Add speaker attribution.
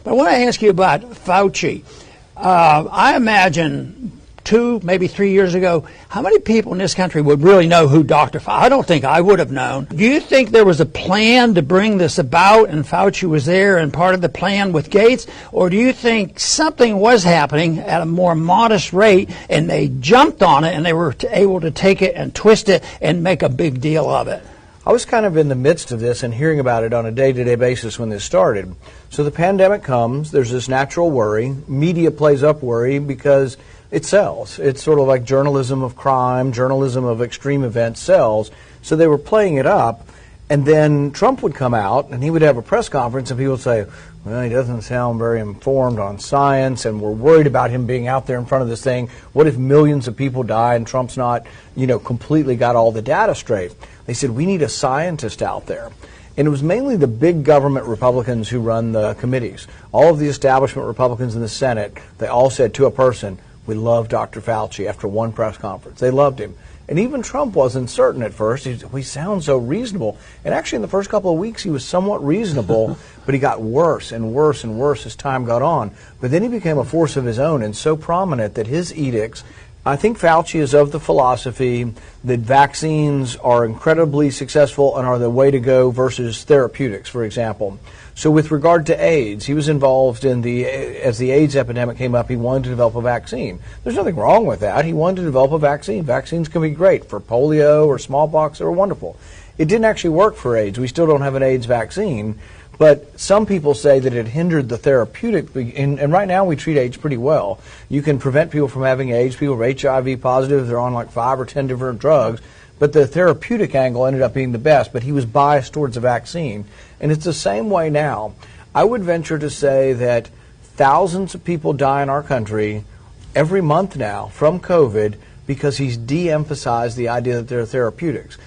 Speaker 1: But I want to ask you about Fauci. I imagine 2, maybe 3 years ago, how many people in this country would really know who Dr. Fauci? I don't think I would have known. Do you think there was a plan to bring this about and Fauci was there and part of the plan with Gates? Or do you think something was happening at a more modest rate and they jumped on it and they were able to take it and twist it and make a big deal of it?
Speaker 2: I was kind of in the midst of this and hearing about it on a day-to-day basis when this started. So the pandemic comes, there's this natural worry. Media plays up worry because it sells. It's sort of like journalism of crime, journalism of extreme events sells. So they were playing it up, and then Trump would come out and he would have a press conference and people would say, well, he doesn't sound very informed on science and we're worried about him being out there in front of this thing. What if millions of people die and Trump's not, completely got all the data straight? They said, we need a scientist out there. And it was mainly the big government Republicans who run the committees. All of the establishment Republicans in the Senate, they all said to a person, we love Dr. Fauci after one press conference. They loved him. And even Trump wasn't certain at first. He sounds so reasonable. And actually in the first couple of weeks he was somewhat reasonable, but he got worse and worse and worse as time got on. But then he became a force of his own and so prominent that his edicts, I think Fauci is of the philosophy that vaccines are incredibly successful and are the way to go versus therapeutics, for example. So with regard to AIDS, he was involved in as the AIDS epidemic came up, he wanted to develop a vaccine. There's nothing wrong with that. He wanted to develop a vaccine. Vaccines can be great for polio or smallpox. They're wonderful. It didn't actually work for AIDS. We still don't have an AIDS vaccine. But some people say that it hindered the therapeutic, and right now we treat AIDS pretty well. You can prevent people from having AIDS. People are HIV positive. They're on like 5 or 10 different drugs. But the therapeutic angle ended up being the best, but he was biased towards a vaccine. And it's the same way now. I would venture to say that thousands of people die in our country every month now from COVID because he's de-emphasized the idea that there are therapeutics.